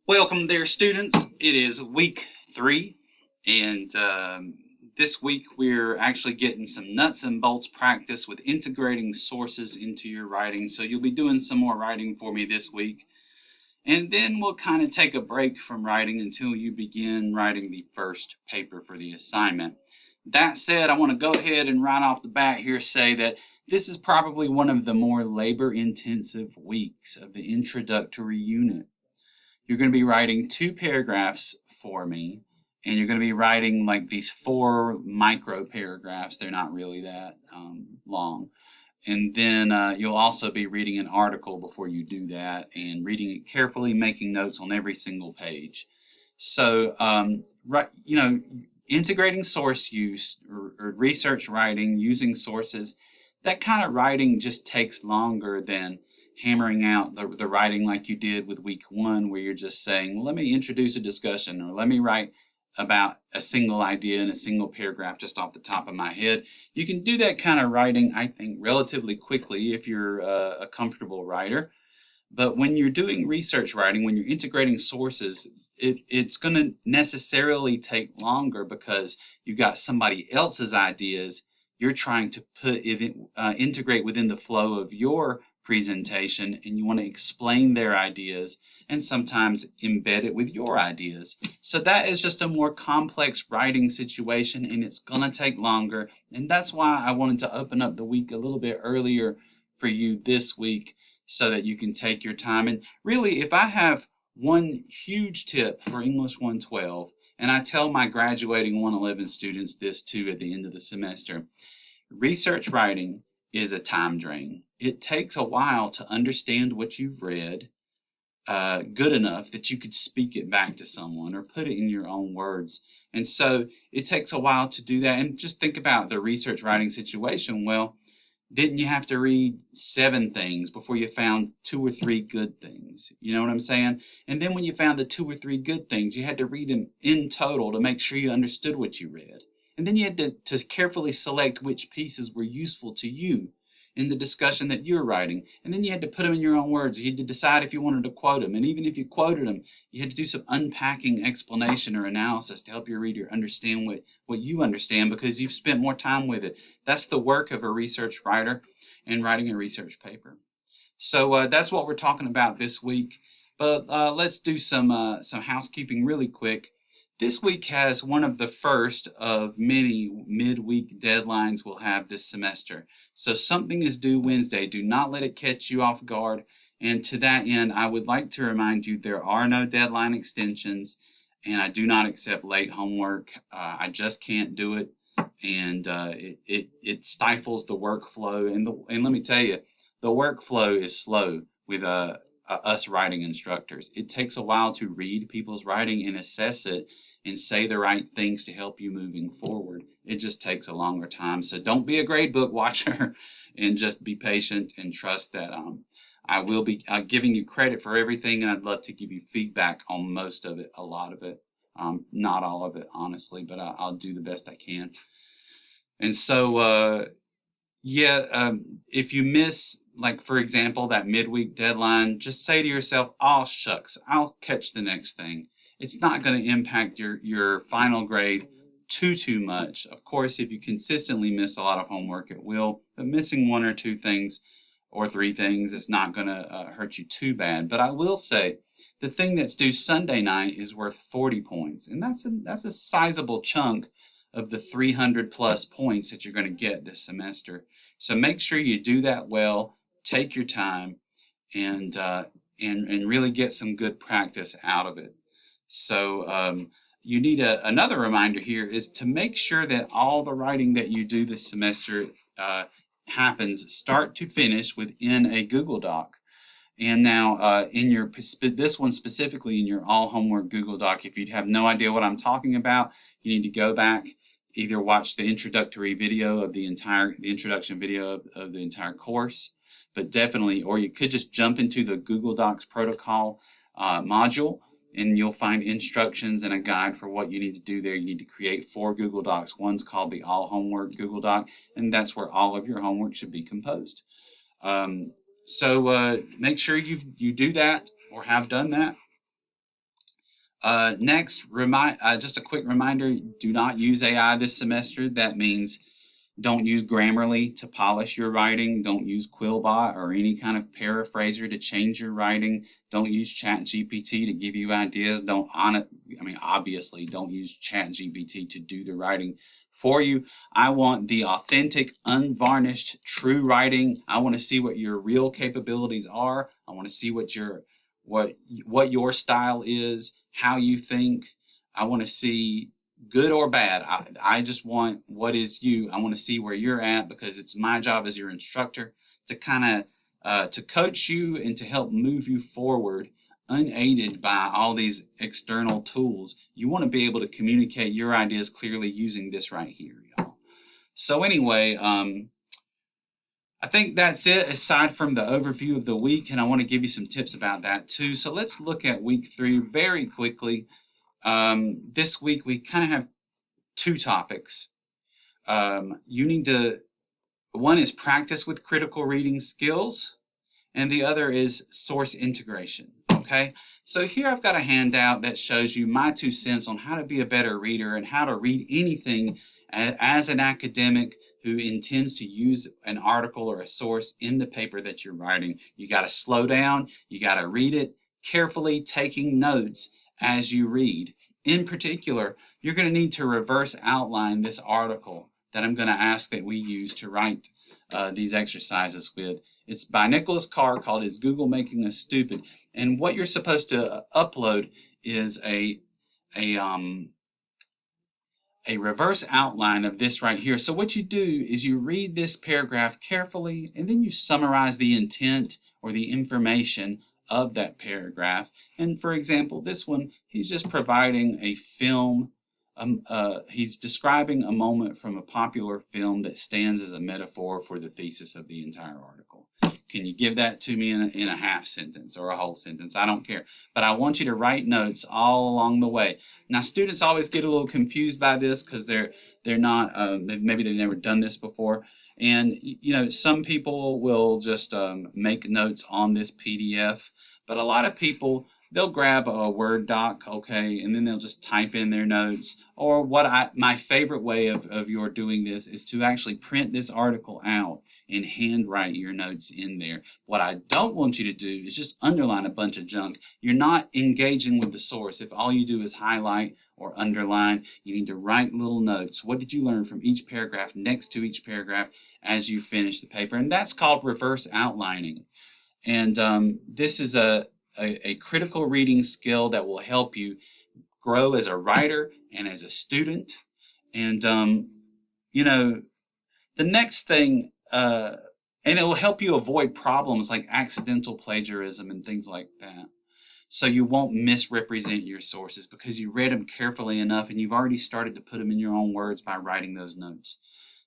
Welcome there, students. It is week 3, and this week we're actually getting some nuts and bolts practice with integrating sources into your writing. So you'll be doing some more writing for me this week, and then we'll kind of take a break from writing until you begin writing the first paper for the assignment. That said, I want to go ahead and right off the bat here say that this is probably one of the more labor-intensive weeks of the introductory unit. You're going to be writing 2 paragraphs for me, and you're going to be writing like these 4 micro paragraphs. They're not really that long. And then you'll also be reading an article before you do that and reading it carefully, making notes on every single page. So, integrating source use or research writing using sources, that kind of writing just takes longer than hammering out the writing like you did with week 1, where you're just saying, well, let me introduce a discussion, or let me write about a single idea in a single paragraph just off the top of my head. You can do that kind of writing, I think, relatively quickly if you're a comfortable writer. But when you're doing research writing, when you're integrating sources, it's going to necessarily take longer because you got somebody else's ideas you're trying to integrate within the flow of your presentation, and you want to explain their ideas and sometimes embed it with your ideas. So that is just a more complex writing situation, and it's going to take longer. And that's why I wanted to open up the week a little bit earlier for you this week so that you can take your time. And really, if I have one huge tip for English 112, and I tell my graduating 111 students this too at the end of the semester, research writing is a time drain. It takes a while to understand what you've read good enough that you could speak it back to someone or put it in your own words. And so it takes a while to do that. And just think about the research writing situation. Well, didn't you have to read 7 things before you found 2 or 3 good things? You know what I'm saying? And then when you found the 2 or 3 good things, you had to read them in total to make sure you understood what you read. And then you had to carefully select which pieces were useful to you in the discussion that you're writing. And then you had to put them in your own words. You had to decide if you wanted to quote them. And even if you quoted them, you had to do some unpacking explanation or analysis to help your reader understand what you understand because you've spent more time with it. That's the work of a research writer and writing a research paper. So that's what we're talking about this week. But let's do some housekeeping really quick. This week has one of the first of many midweek deadlines we'll have this semester. So something is due Wednesday. Do not let it catch you off guard. And to that end, I would like to remind you there are no deadline extensions, and I do not accept late homework. I just can't do it, and it stifles the workflow. And let me tell you, the workflow is slow with us writing instructors. It takes a while to read people's writing and assess it and say the right things to help you moving forward. It just takes a longer time. So don't be a grade book watcher and just be patient and trust that I will be giving you credit for everything, and I'd love to give you feedback on most of it, a lot of it, not all of it, honestly, but I'll do the best I can. And so, if you miss, like, for example, that midweek deadline, just say to yourself, oh, shucks, I'll catch the next thing. It's not going to impact your final grade too much. Of course, if you consistently miss a lot of homework, it will. But missing 1 or 2 things or 3 things is not going to hurt you too bad. But I will say the thing that's due Sunday night is worth 40 points. And that's a sizable chunk of the 300 plus points that you're going to get this semester. So make sure you do that well, take your time, and really get some good practice out of it. So you need another reminder here is to make sure that all the writing that you do this semester happens start to finish within a Google Doc. And now in this one specifically in your all homework Google Doc, if you have no idea what I'm talking about, you need to go back, either watch the introductory video of the introduction video of the entire course, but definitely, or you could just jump into the Google Docs protocol module, and you'll find instructions and a guide for what you need to do there. You need to create 4 Google Docs. One's called the All Homework Google Doc, and that's where all of your homework should be composed. So make sure you do that or have done that. Next, just a quick reminder, do not use AI this semester. That means don't use Grammarly to polish your writing. Don't use Quillbot or any kind of paraphraser to change your writing. Don't use ChatGPT to give you ideas. Obviously, don't use ChatGPT to do the writing for you. I want the authentic, unvarnished, true writing. I want to see what your real capabilities are. I want to see what your style is, how you think. I want to see good or bad. I just want what is you. I want to see where you're at because it's my job as your instructor to kind of to coach you and to help move you forward unaided by all these external tools. You want to be able to communicate your ideas clearly using this right here, y'all. So anyway, I think that's it aside from the overview of the week, and I want to give you some tips about that too. So let's look at week 3 very quickly. This week we kind of have two topics. One is practice with critical reading skills, and the other is source integration. Okay, so here I've got a handout that shows you my 2 cents on how to be a better reader and how to read anything as an academic who intends to use an article or a source in the paper that you're writing. You got to slow down, you got to read it carefully, taking notes as you read. In particular, you're going to need to reverse outline this article that I'm going to ask that we use to write these exercises with. It's by Nicholas Carr, called Is Google Making Us Stupid? And what you're supposed to upload is a reverse outline of this right here. So what you do is you read this paragraph carefully and then you summarize the intent or the information of that paragraph. And for example, this one, he's just providing a film. He's describing a moment from a popular film that stands as a metaphor for the thesis of the entire article. Can you give that to me in a half sentence or a whole sentence? I don't care. But I want you to write notes all along the way. Now, students always get a little confused by this because they're not, maybe they've never done this before. And, you know, some people will just make notes on this PDF. But a lot of people, they'll grab a Word doc, okay, and then they'll just type in their notes. Or my favorite way of your doing this is to actually print this article out and handwrite your notes in there. What I don't want you to do is just underline a bunch of junk. You're not engaging with the source. If all you do is highlight or underline, you need to write little notes. What did you learn from each paragraph, next to each paragraph as you finish the paper? And that's called reverse outlining. And this is a critical reading skill that will help you grow as a writer and as a student. And, you know, the next thing, and it will help you avoid problems like accidental plagiarism and things like that. So you won't misrepresent your sources because you read them carefully enough and you've already started to put them in your own words by writing those notes.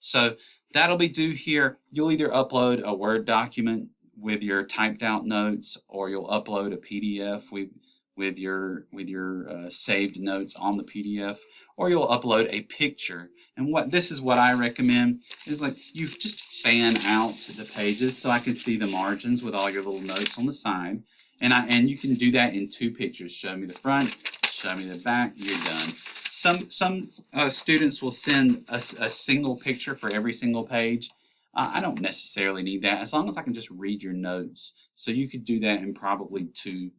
So that'll be due here. You'll either upload a Word document with your typed out notes, or you'll upload a PDF with your saved notes on the PDF, or you'll upload a picture. And this is what I recommend is like you just fan out the pages so I can see the margins with all your little notes on the side. And you can do that in 2 pictures. Show me the front, show me the back, you're done. Some students will send a single picture for every single page. I don't necessarily need that as long as I can just read your notes. So you could do that in probably two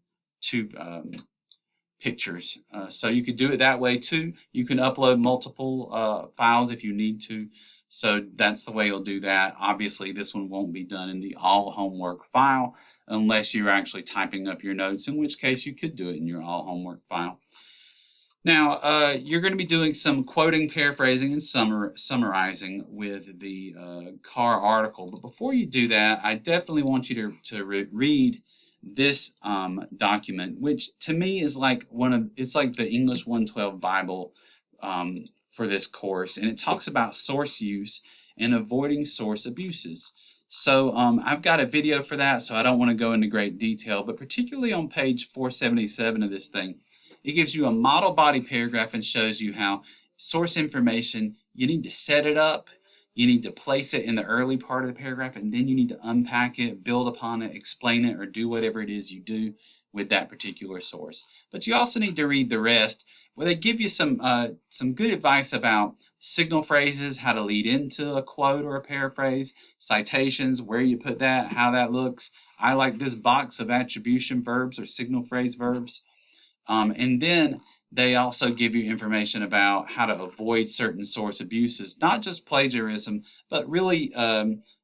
pictures. So you could do it that way too. You can upload multiple files if you need to. So that's the way you'll do that. Obviously, this one won't be done in the all homework file unless you're actually typing up your notes, in which case you could do it in your all homework file. Now, you're going to be doing some quoting, paraphrasing, and summarizing with the Carr article. But before you do that, I definitely want you to read this document, which to me is like it's like the English 112 Bible for this course, and it talks about source use and avoiding source abuses. So I've got a video for that, so I don't want to go into great detail, but particularly on page 477 of this thing, it gives you a model body paragraph and shows you how source information, you need to set it up, you need to place it in the early part of the paragraph, and then you need to unpack it, build upon it, explain it, or do whatever it is you do with that particular source. But you also need to read the rest, where they give you some good advice about signal phrases, how to lead into a quote or a paraphrase, citations, where you put that, how that looks. I like this box of attribution verbs or signal phrase verbs. And then they also give you information about how to avoid certain source abuses, not just plagiarism, but really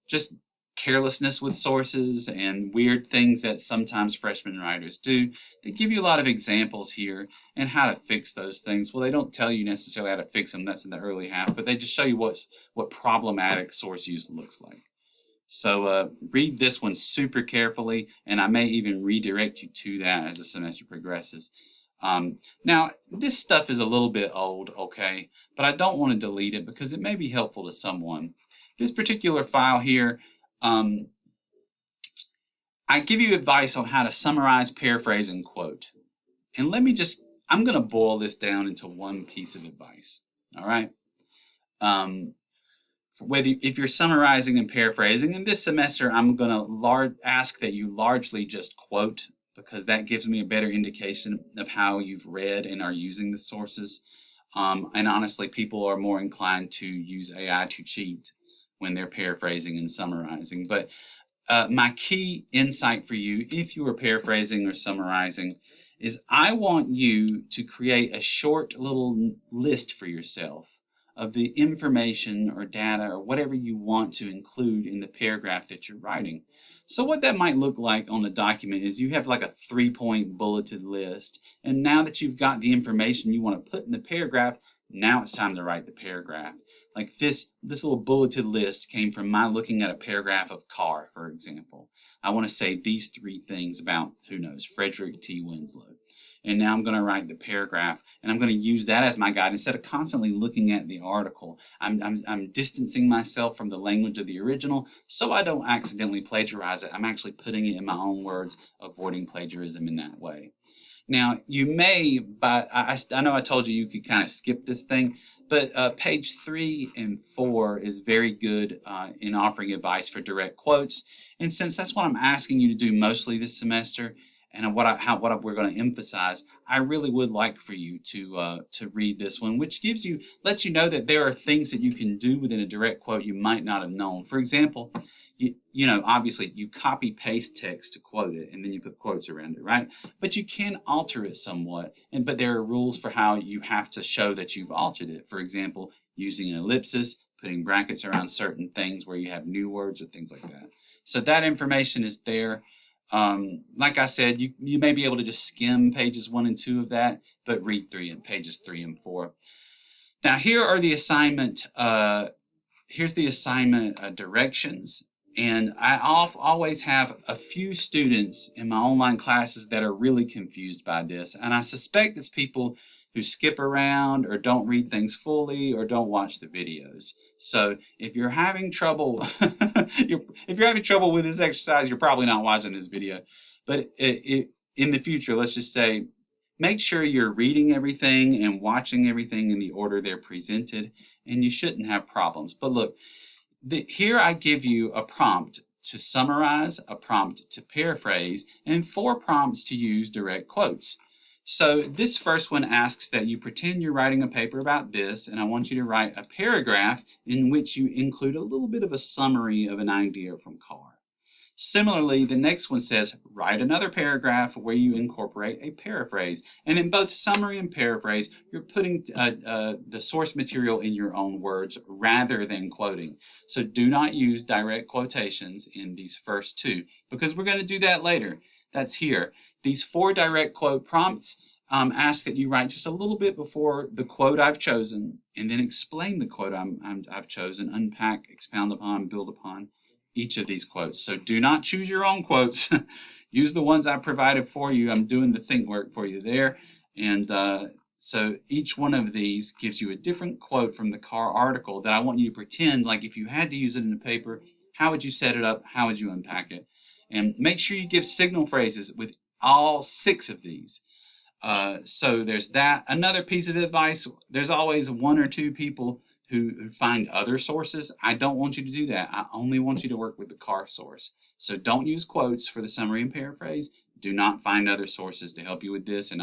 just carelessness with sources and weird things that sometimes freshman writers do. They give you a lot of examples here and how to fix those things. Well, they don't tell you necessarily how to fix them. That's in the early half, but they just show you what problematic source use looks like. So read this one super carefully, and I may even redirect you to that as the semester progresses. Now, this stuff is a little bit old, okay, but I don't want to delete it because it may be helpful to someone. This particular file here, I give you advice on how to summarize, paraphrase, and quote. And I'm going to boil this down into one piece of advice, all right? If you're summarizing and paraphrasing, in this semester, I'm going to ask that you largely just quote, because that gives me a better indication of how you've read and are using the sources. And honestly, people are more inclined to use AI to cheat when they're paraphrasing and summarizing. But my key insight for you, if you are paraphrasing or summarizing, is I want you to create a short little list for yourself of the information or data or whatever you want to include in the paragraph that you're writing. So what that might look like on the document is you have like a 3-point bulleted list, and now that you've got the information you want to put in the paragraph, now it's time to write the paragraph. Like this little bulleted list came from my looking at a paragraph of Carr, for example. I want to say these 3 things about, who knows, Frederick T. Winslow. And now I'm going to write the paragraph, and I'm going to use that as my guide instead of constantly looking at the article. I'm distancing myself from the language of the original so I don't accidentally plagiarize it. I'm actually putting it in my own words, avoiding plagiarism in that way. Now, you may, I know I told you could kind of skip this thing, but page 3 and 4 is very good in offering advice for direct quotes. And since that's what I'm asking you to do mostly this semester, and what we're going to emphasize, I really would like for you to read this one, which lets you know that there are things that you can do within a direct quote you might not have known. For example, you know, obviously you copy paste text to quote it, and then you put quotes around it, right? But you can alter it somewhat, but there are rules for how you have to show that you've altered it. For example, using an ellipsis, putting brackets around certain things where you have new words or things like that. So that information is there. Like I said, you may be able to just skim pages 1 and 2 of that, but read pages 3 and 4. Now here are the assignment. Here's the assignment directions, and I always have a few students in my online classes that are really confused by this, and I suspect it's people who skip around or don't read things fully or don't watch the videos. So if you're having trouble, if you're having trouble with this exercise, you're probably not watching this video. But in the future, let's just say, make sure you're reading everything and watching everything in the order they're presented, and you shouldn't have problems. But look, here I give you a prompt to summarize, a prompt to paraphrase, and 4 prompts to use direct quotes. So this first one asks that you pretend you're writing a paper about this, and I want you to write a paragraph in which you include a little bit of a summary of an idea from Carr. Similarly, the next one says, write another paragraph where you incorporate a paraphrase. And in both summary and paraphrase, you're putting the source material in your own words rather than quoting. So do not use direct quotations in these first 2, because we're going to do that later. That's here. These 4 direct quote prompts ask that you write just a little bit before the quote I've chosen, and then explain the quote I've chosen, unpack, expound upon, build upon each of these quotes. So do not choose your own quotes. Use the ones I provided for you. I'm doing the think work for you there. And so each one of these gives you a different quote from the Carr article that I want you to pretend like if you had to use it in a paper, how would you set it up? How would you unpack it? And make sure you give signal phrases with all 6 of these. So there's that. Another piece of advice, there's always 1 or 2 people who find other sources. I don't want you to do that. I only want you to work with the car source. So don't use quotes for the summary and paraphrase. Do not find other sources to help you with this, and